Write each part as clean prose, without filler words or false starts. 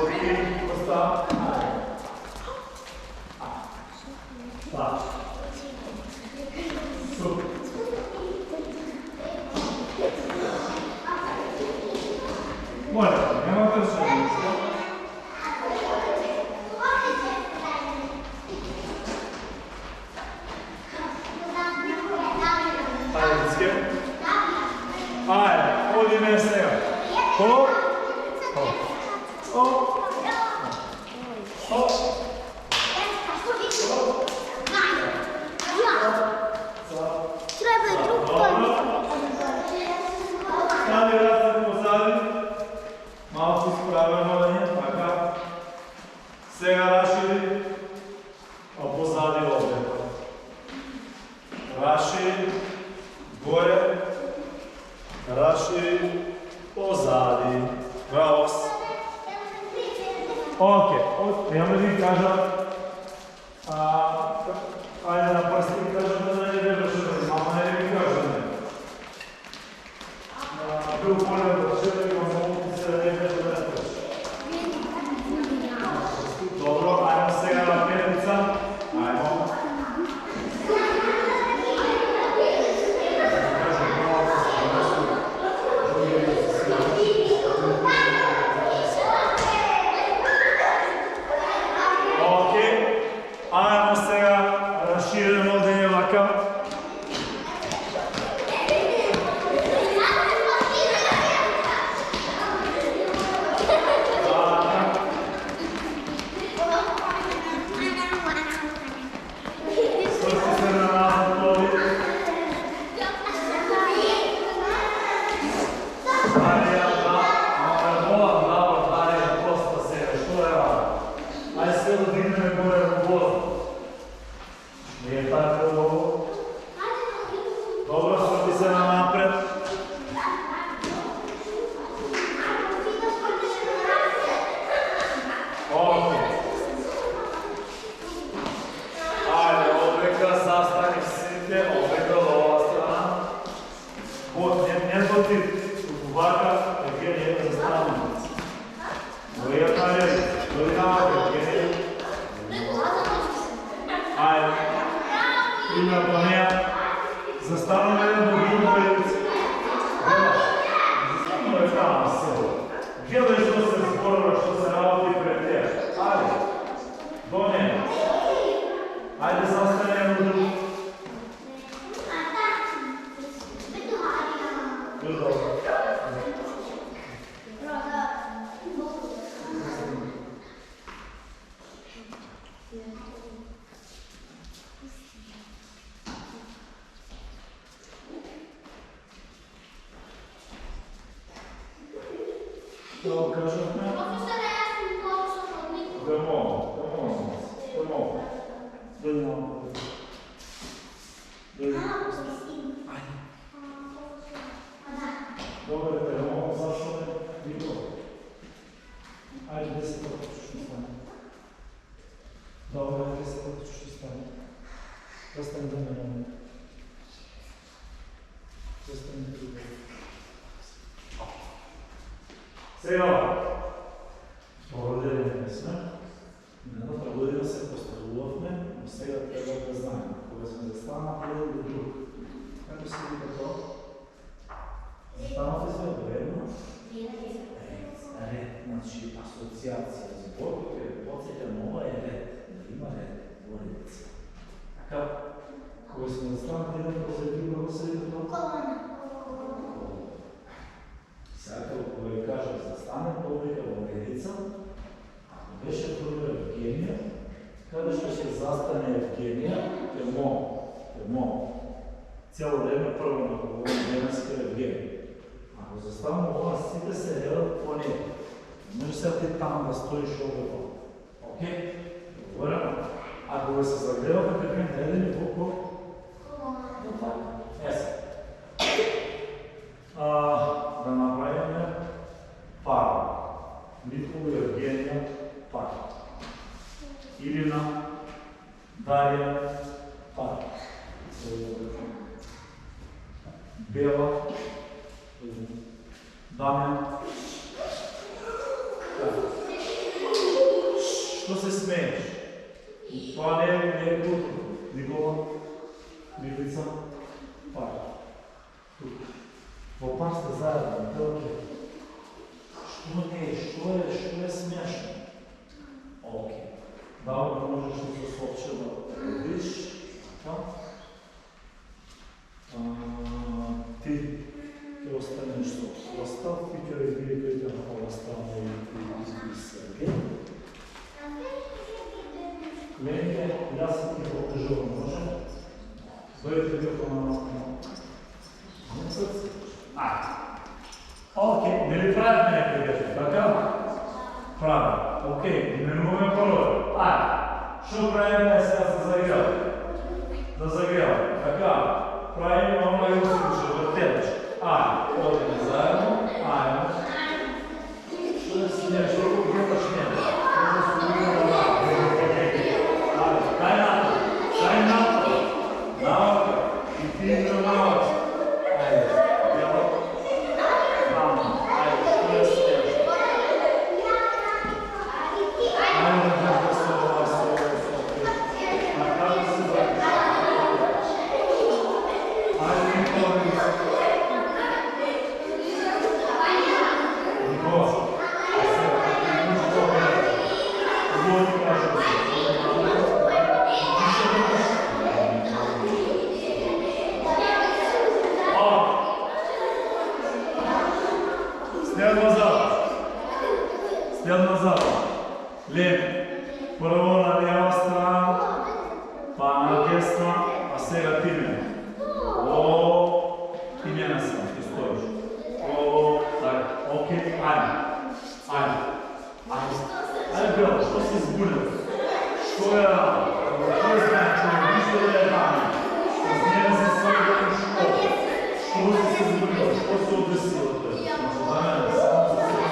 Ok, questa. Va. Su. Bueno, andiamo a pensare. Ajde, ovdje ne snega. Hop. Hop. Hop. Hop. Treba je drug Stavi rad pozadi. Malo si ispravio nodenje, така. Сега raširi. A pozadi ovdje. Raširi. Gore. Raširi. Pozadi. Bravo. Ok, nemoj da ti kažem. Ajde na prsti kažem da ne je vršeno. Mama ne bi kažem ne. Bil bolje vršeno i vam mogu se da ne bi da ne vrši. Dobro, ajmo сега na petnica. Ajmo. Ajmo сега разширено одење вака. Сврти се на назад овде. Дарија, волам набор, Дарија, просто сега, што е рада? Ајде се да дигнеме горе во воздух. Не е така много. Добро, сврти се на напред. Окей. Ajde, ovdека, sastani sите, ovdeka do ova strana. Вот, не доти, вака, е не за страна. Дори ја кажа, дори напред, Ajde. Primjer po neja. Zastavljamo jedan drugi pojedic. Samo je tamo selo. Gledaj što se zborava, što se radi pred te. Ajde. Do njega. Ajde, zastavljamo drugi. Dobro. Što kažete? Da mogu. Dobro, da mogu, zašto ne? Bilo. Ajde, 10 ćeš mi stane. Dobro, 10 ćeš mi stane. Ostani do mene. Ostani do mene. Сега, благодарение сме. Миналата година се пострадувахме, но сега трябва да знаем. Кога сме застанали или друг. Kako se vidi to? Застанали сме вредно. Ред, значи асоциация. Зборът е подсетя нова е ред. Да има ред, водица. Така, кога сме застанали да посети, kako se vidi to? Колона. Сега, ако ви кажа, застане повика в редица, ако беше първо Евгения, къде ще се застане Евгения, Темо. Цяло време първо на говорим немска Евгения. Ако застане това, сите се едат по нея. Може сега ти там да стоиш обето. Окей? Говоря. Ако ви се загреваха, как е наредени вокруг? Да направим пара. Никола и Евгения пара. Ирина, Дария пара. Бела, Дамян, Що се смееш? Това не е културно. Никола, Милица, пак. Тук. Во пар сте заедно, дълги. Що не е? Що е смешно? Окей. Да можеш да се случи да видиш. Ти останеш с Остав, ти ке видите на Остав и Сергей. Лене, аз ти покажу, може? Бъдете ви по окей, не ли правят мене приятели, така? Правя. Окей, именуваме пароли. Що правим сега за загрел? За загрел. Така, правим ама и усилче, въртелеч. Ходим заедно. Що е снимеш? Що го гледаш няма? Дай НАТО. Наука. И ти на наука. Айде. След назад. Лев. Първо на лява страна, па на десна, а сега ти ме. И мене съм, ти стоиш. Так, окей, айде. Бела, що си сбудил? Що е рано? Кой знае, че не вижда да е рано? С нея се събудил школа. Що си се сбудил? Що се обесил? За мен само за себе.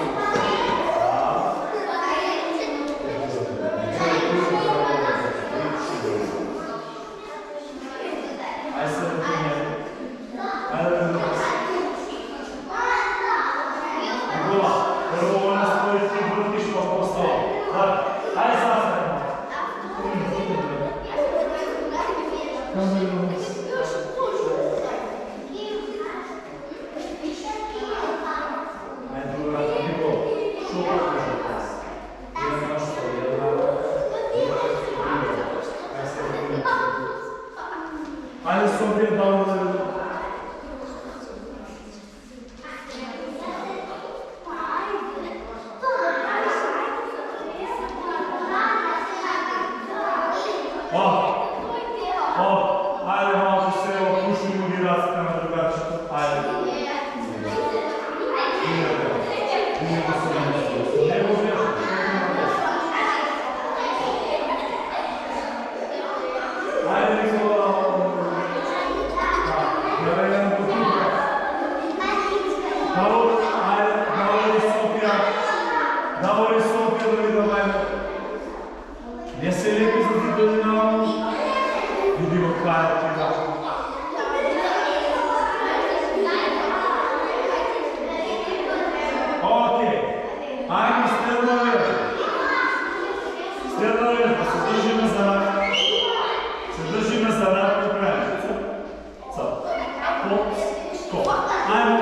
Айде София дава да видим. Айде малко се опушни модирацията на другарчето. Айде. Айде, Никола. Давай София да ви давай. Не се лепи за ти да минавам. Види в края това. Окей. Айде следна вежа. Следна вежа. Се държиме за ръка. Се държиме за ръка. Направим. Цъп. Хоп. Стоп. Айде.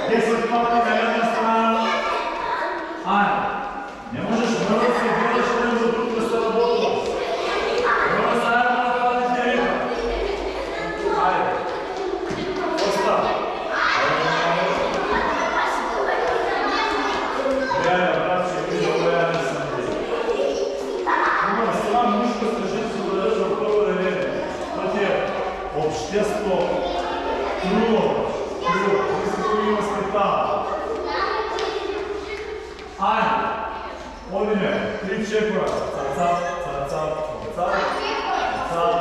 10 пъти на една страна. Не можеш да се гледаш един за друг да се работи. Трябва заедно да хванете риба. Айде. Остава. Гледай, брат, че ви добре не съм дели. Има сега мушка стъжи си да дадеш в това да не. Това ти е общество. Трудно. Трудно има спитана. Айде. Одиме, 3 чекора. Цап, цап, цап, цап, цап, цап, цап,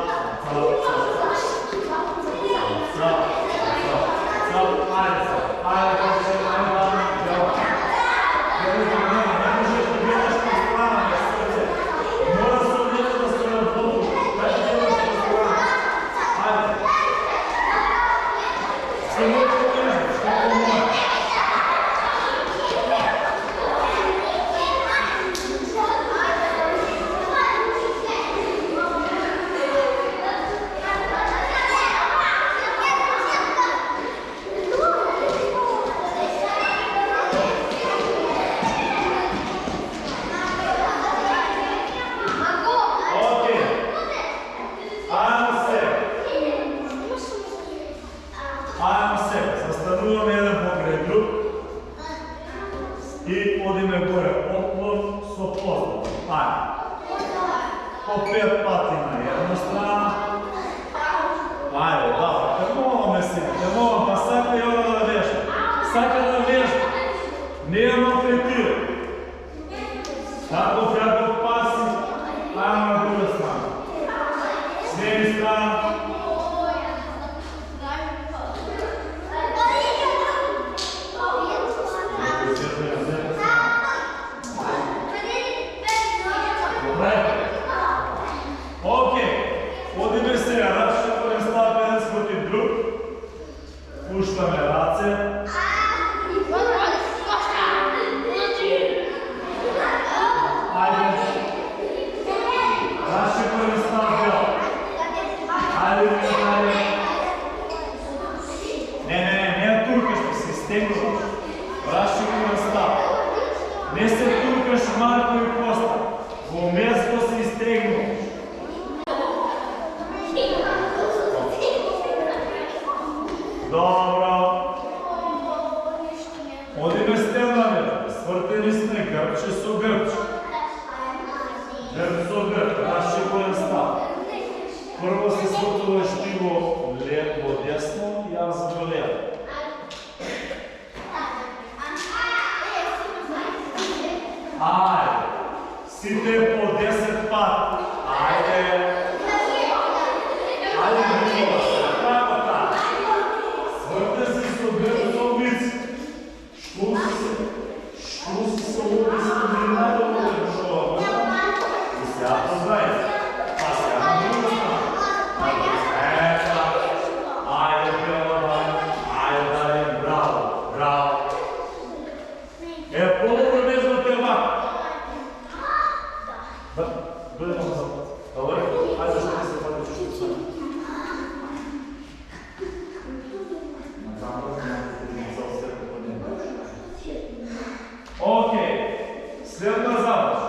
цап, цап, айде са, айде се, айде, дела. Не можеш да гледаш на страна, на сърце. Мора да се отгледаш на страна в дълго. Дай да гледаш на страна. Айде. Скъмой да гледаш, що по-моя. И одиме горе, отклон со поздрав. Ајде. По 5 пати на една страна. Ајде, да, те моламе си, те молам, па сака и она да вежда. Сака да вежда. Не е малтретира. Ако трябва да паси, ајде на друга страна. Смени страна. Одиме сега, разчетваме став еден спротив друг. Пуштаме раце. Айде. Разчетваме став бел. Айде, айде. Не туркаш, да се изтегнуваш. Разчетваме став. Не се туркаш, Марко и Коста. Во место се изтегнуваш. Добро. Одиме стенаме. Свртени сме грбче со грбче. Грб со грб. Разчекоен став. Прво се свртуваш ти во лево десно и аз во лево. Ајде. Сите по 10 пат. Ајде. Ајде, Никола, како така? Сврте се со грб со лице. Што си се описи да не надолу, шо? И сега познајте. А сега на друга страна. Ека. Ајде, Бела, ајде, дале, браво, браво. По-добро вежбате вака. Бъде много запад. Добре? Ајде, што не се пати чушто сами. Окей, следна задача.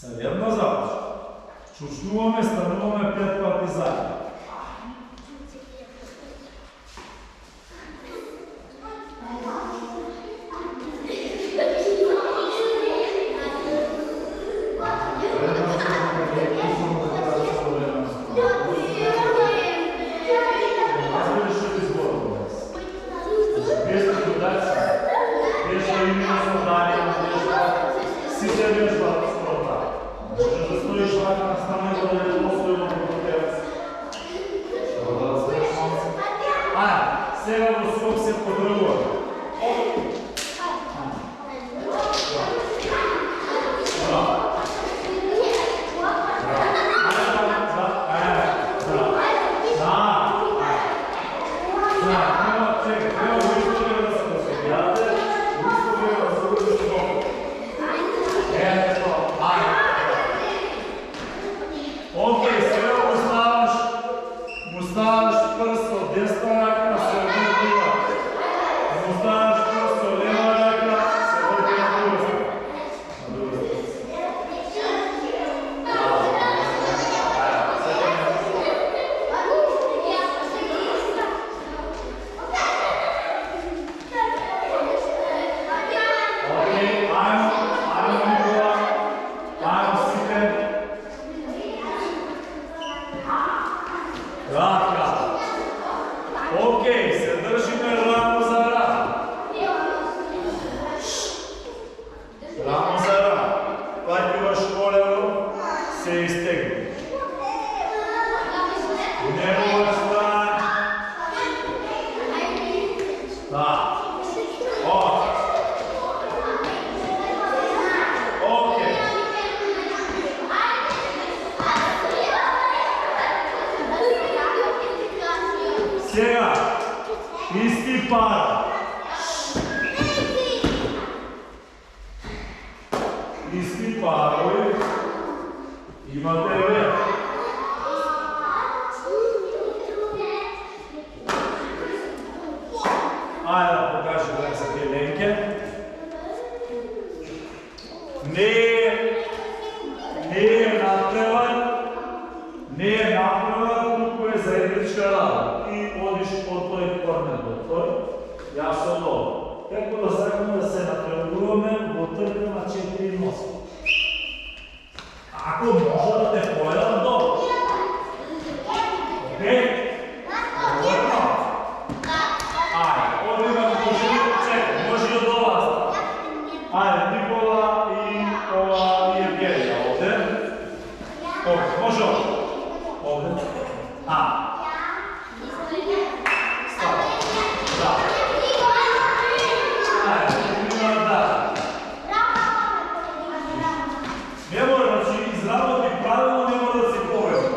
Следна задача. Чучнуваме, стануваме 5 пати заедно. Сега во скоп се подрвува. Окей, сега му ставаш пръст от десна рака, се въртива. Му ставаш пръст от лева рака, се върти на друга страна. На друга страна. Окей, аймо Никола, аймо Сите. Така. Окей, се държиме рамо за рамо. Рамо за рамо. Пативаш колено, се изтегни. Негова страна. Да. Окей. Сега, исти пара. Исти парови. Имате ве. Ајде да покажем да са ти ленке. Не е направен, туку е заедничка работа. Ти одиш од тој корнер до отвори. Јас се долу. Како да сакаме да се натпреваруваме во трка на 4 носи. Ако може да те поедам долу. Окей? Добро. Ајде, одиме да пожели. Чекай, може и од ова. Ајде, Никола и ова и Евгенија. Овде. Овде, може овде. Овде. Става. Да. Ајде, пример да. Не мора, значи, изработи правилно, не мора да се поведе.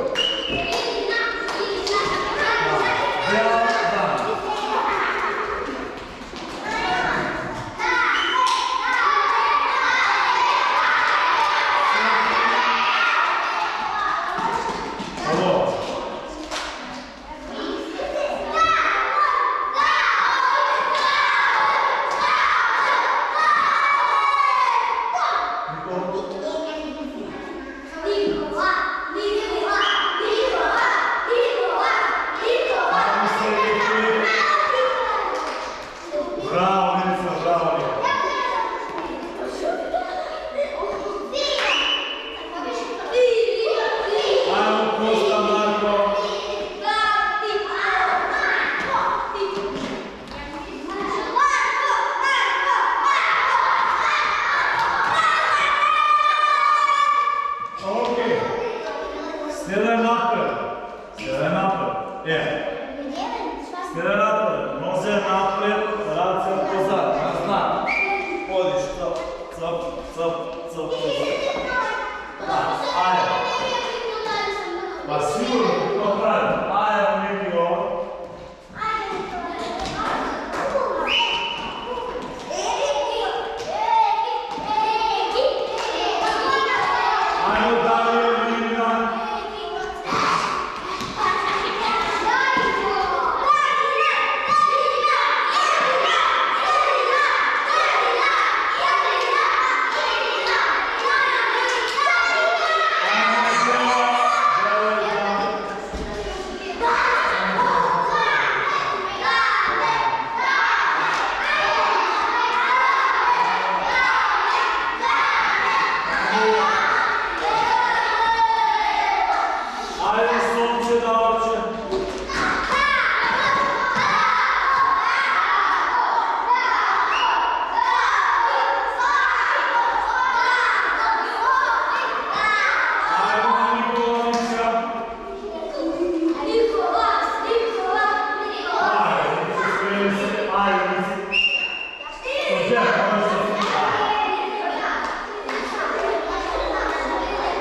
Следај напред. Следај напред. Нозе напред, раце позад. На знак. Одиш, цап, цап, цап, цап, позад. Ајде. Па сигурно, тоа правим. Ајде, Мики, ова.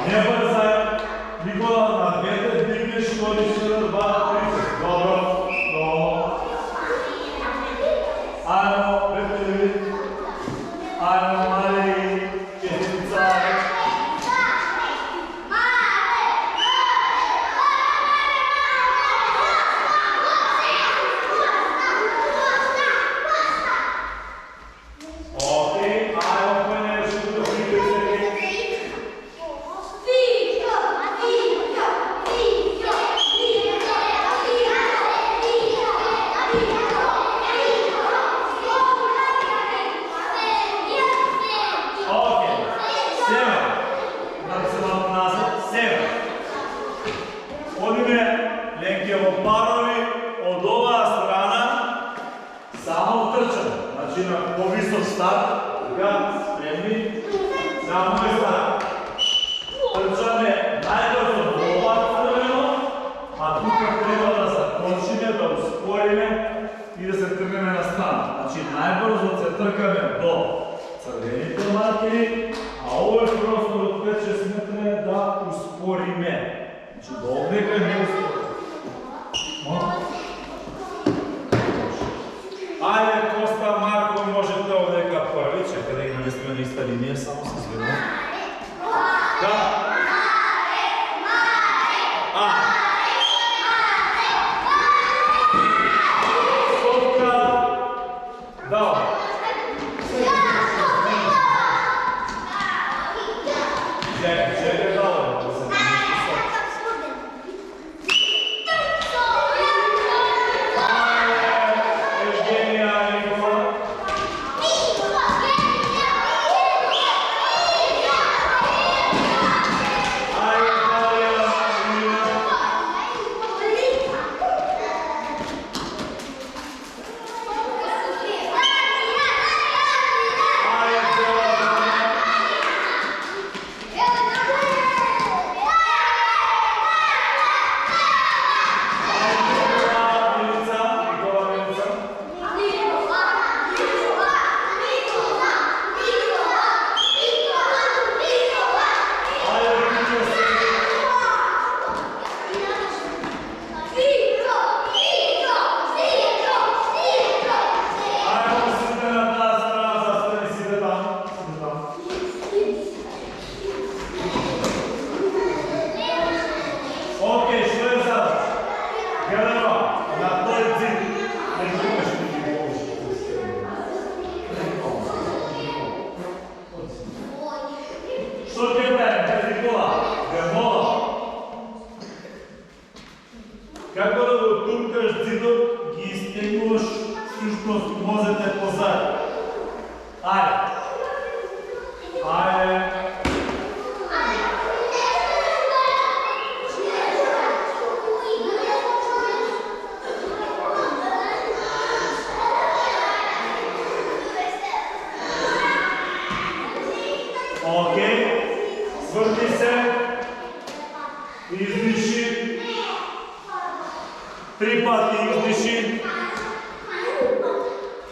Не бързай, Никола, на двете дигнеш, ходиш на 2, 3. Добро, долу. Айно, петри. Айно, мали, четирица. Окей, айно, пънеш, тук на по-висок старт, така, спремни, само е старт. Трчаме най-бързо до ова цървено, а тук трябва да закончиме, да ускориме и да се тръгнем на страна. Значи най-бързо се тръгаме до цървените маркери, а ovo е просто до 5-6 метра да ускориме. Значи до облека не ускориме. Ајде, Коста, Марко, можете овдека први, чекай да ги наместиме на иста линија, само се изведам. Да. Стопка. Да. Чекай, дало. Чутно можете позади. Айде. Айде. Окей. Свърти се. Издиши. 3 пъти издиши.